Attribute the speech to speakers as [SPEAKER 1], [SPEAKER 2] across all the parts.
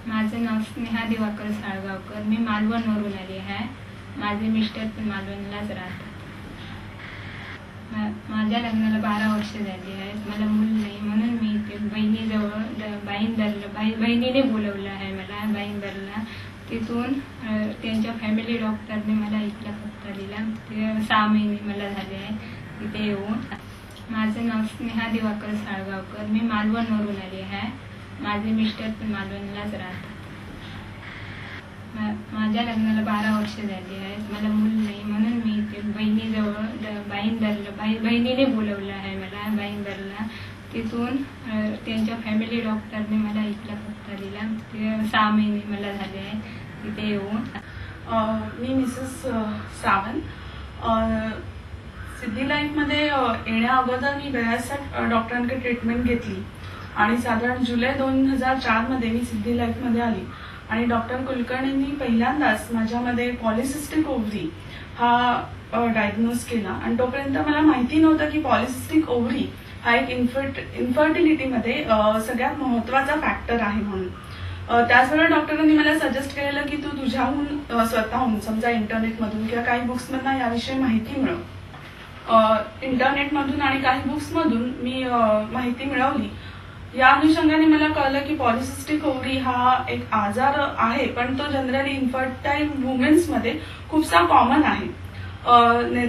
[SPEAKER 1] माझं नाव स्नेहा दिवाकर साळगावकर. मी मालवणवरून आली आहे. माझे मिस्टर पण मालवणलाच राहतात. माझ्या लग्नाला 12 वर्ष झाली आहेत. मला मूल नाही, म्हणून मी ते बहिणीने बोलवलं आहे मला भाईंदरला. तिथून त्यांच्या फॅमिली डॉक्टरने मला इथला पत्ता दिला. ते 6 महिने मला झाले आहे तिथे येऊन. माझं नाव स्नेहा दिवाकर साळगावकर. मी मालवणवरून आली आहे. माझे मिस्टर पण मालवणलाच राहतात. माझ्या लग्नाला 12 वर्ष झाली आहेत. मला मूल नाही, म्हणून मी ते बहिणीने बोलवलं आहे मला भाईंदरला. तिथून त्यांच्या फॅमिली डॉक्टरने मला इथला पत्ता दिला. ते 6 महिने मला झाले आहे तिथे येऊन.
[SPEAKER 2] मी मिसेस सावंत. सिद्धी लाईफमध्ये येण्या अगोदर मी बऱ्याचशा डॉक्टरांकडे ट्रीटमेंट घेतली आणि साधारण जुलै 2004 मध्ये मी सिद्धी लाईफमध्ये आली आणि डॉक्टर कुलकर्णींनी पहिल्यांदाच माझ्यामध्ये पॉलिसिस्टिक ओव्हरी हा डायग्नोज केला. आणि तोपर्यंत मला माहिती नव्हतं की पॉलिसिस्टिक ओव्हरी हा एक इन्फर्टिलिटीमध्ये सगळ्यात महत्वाचा फॅक्टर आहे म्हणून. त्याचबरोबर डॉक्टरांनी मला सजेस्ट केलेलं की तू तुझ्याहून स्वतःहून, समजा इंटरनेटमधून किंवा काही बुक्समधून याविषयी माहिती मिळव. इंटरनेटमधून आणि काही बुक्समधून मी माहिती मिळवली. या अनुषंगाने मला कळलं की पॉलिसिस्टिक ओव्हरी हा एक आजार आहे, पण तो जनरली इन्फर्टाईल वुमेन्समध्ये खूपसा कॉमन आहे.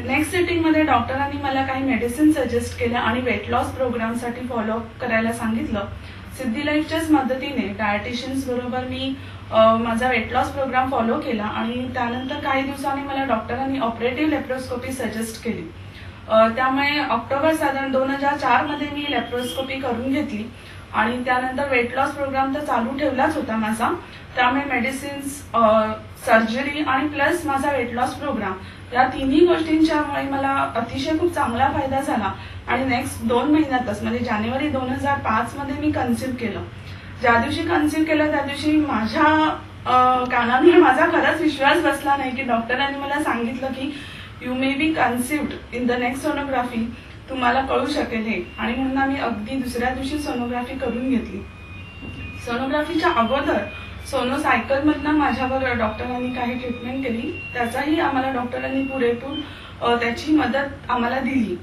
[SPEAKER 2] नेक्स्ट सिटिंगमध्ये डॉक्टरांनी मला काही मेडिसिन सजेस्ट केल्या आणि वेट लॉस प्रोग्रामसाठी फॉलोअप करायला सांगितलं. सिद्धी लाईफच्याच मदतीने डायटिशियन्स बरोबर मी माझा वेट लॉस प्रोग्राम फॉलो केला आणि त्यानंतर काही दिवसांनी मला डॉक्टरांनी ऑपरेटिव्ह लेप्रोस्कोपी सजेस्ट केली. त्यामुळे ऑक्टोबर साधारण 2004 मध्ये मी लेप्रोस्कोपी करून घेतली आणि त्यानंतर वेट लॉस प्रोग्राम तर चालू ठेवलाच होता माझा. त्यामुळे मेडिसिन्स, सर्जरी आणि प्लस माझा वेट लॉस प्रोग्राम या तिन्ही गोष्टींच्यामुळे मला अतिशय खूप चांगला फायदा झाला. आणि नेक्स्ट 2 महिन्यातच म्हणजे जानेवारी 2005 मध्ये मी कन्सिव्ह केलं. ज्या दिवशी कन्सिव्ह केलं त्या दिवशी माझ्या कानांवर माझा खरंच विश्वास बसला नाही की डॉक्टरांनी मला सांगितलं की you may be conceived in the next sonography, तुम्हाला कळू शकेल हे. आणि म्हणून आम्ही अगदी दुसऱ्या दिवशी सोनोग्राफी करून घेतली. सोनोग्राफीच्या अगोदर सोनोसायकल मधनं माझ्यावर डॉक्टरांनी काही ट्रीटमेंट केली. त्याचाही आम्हाला डॉक्टरांनी पुरेपूर त्याची मदत आम्हाला दिली.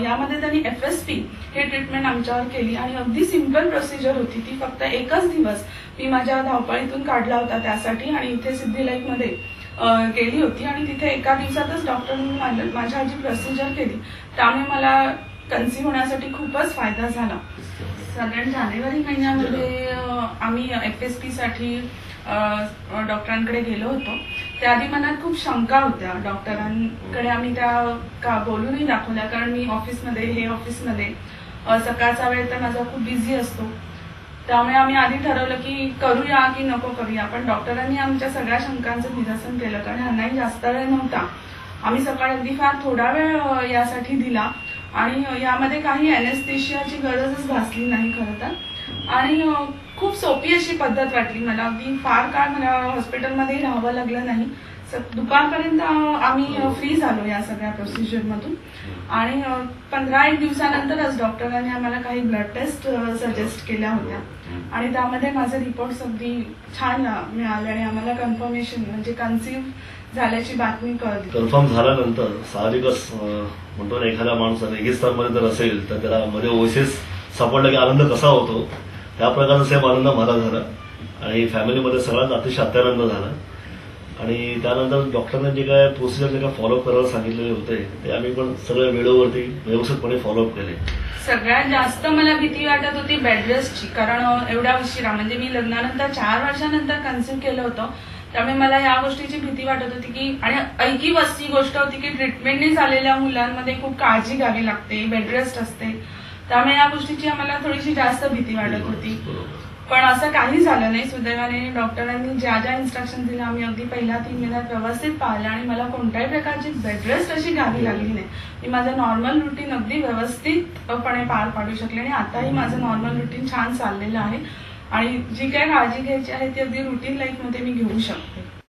[SPEAKER 2] यामध्ये त्यांनी FSP हे ट्रीटमेंट आमच्यावर केली आणि अगदी सिंपल प्रोसिजर होती ती. फक्त एकच दिवस मी माझ्या धावपळीतून काढला होता त्यासाठी आणि इथे सिद्धी लाईफमध्ये गेली होती आणि तिथे एका दिवसातच डॉक्टरांनी माझ्या जी प्रोसिजर केली त्यामुळे मला कन्सिव्ह होण्यासाठी खूपच फायदा झाला. साधारण जानेवारी महिन्यामध्ये आम्ही FSP साठी डॉक्टरांकडे गेलो होतो. त्याआधी मनात खूप शंका होत्या. डॉक्टरांकडे आम्ही त्या बोलूनही दाखवल्या, कारण मी ऑफिसमध्ये सकाळचा वेळ तर माझा खूप बिझी असतो. त्यामुळे आम्ही आधी ठरवलं की करूया की नको करूया. पण डॉक्टरांनी आमच्या सगळ्या शंकांचं निरसन केलं, कारण ह्यांनाही जास्त वेळ नव्हता. आम्ही सकाळी अगदी फार थोडा वेळ यासाठी दिला आणि यामध्ये काही अॅनेस्थेशियाची गरजच भासली नाही खरं तर. आणि खूप सोपी अशी पद्धत वाटली मला. अगदी फार काळ मला हॉस्पिटलमध्ये राहावं लागलं नाही. दुपारपर्यंत आम्ही फ्री झालो या सगळ्या प्रोसिजरमधून. आणि 15-1 दिवसानंतरच डॉक्टरांनी आम्हाला काही ब्लड टेस्ट सजेस्ट केल्या होत्या आणि त्यामध्ये माझे रिपोर्ट्स अगदी छान मिळाले आणि आम्हाला कन्फर्मेशन म्हणजे कन्सिव्ह झाल्याची बातमी कळली.
[SPEAKER 3] कन्फर्म झाल्यानंतर साहजिकच म्हणतो ना, एखाद्या माणसाने रेगिस्तानमध्ये जर असेल तर त्याला मध्ये ओएसिस सापडला की आनंद कसा होतो त्या प्रकारचा सेम आनंद मला झाला आणि फॅमिलीमध्ये सगळ्यांना अतिशय अत्यानंद झाला. आणि त्यानंतर डॉक्टरांनी जे काय प्रोसिजर जे काय फॉलोअप करायला सांगितलेले होते ते आम्ही पण सगळ्या वेळेवरती व्यवस्थितपणे फॉलोअप केले.
[SPEAKER 2] सगळ्यात जास्त मला भीती वाटत होती बेडरेस्टची, कारण एवढ्या उशिरा म्हणजे मी लग्नानंतर 4 वर्षानंतर कन्सिव्ह केलं होतं. त्यामुळे मला या गोष्टीची भीती वाटत होती की, आणि ऐकी वस्ती गोष्ट होती की ट्रीटमेंटने झालेल्या मुलांमध्ये खूप काळजी घ्यावी लागते, बेडरेस्ट असते. त्यामुळे या गोष्टीची आम्हाला थोडीशी जास्त भीती वाटत होती. पण असं काही झालं नाही. सुदैवाने डॉक्टरांनी ज्या ज्या इन्स्ट्रक्शन दिल्या आम्ही अगदी पहिल्या 3 महिन्यात व्यवस्थित पाळल्या आणि मला कोणत्याही प्रकारची बेडरेस्ट अशी घ्यावी लागली नाही. मी माझं नॉर्मल रुटीन अगदी व्यवस्थितपणे पार पाडू शकले आणि आताही माझं नॉर्मल रुटीन छान चाललेलं आहे आणि जी काय काळजी घ्यायची आहे ती अगदी रुटीन लाईफमध्ये मी घेऊ शकते.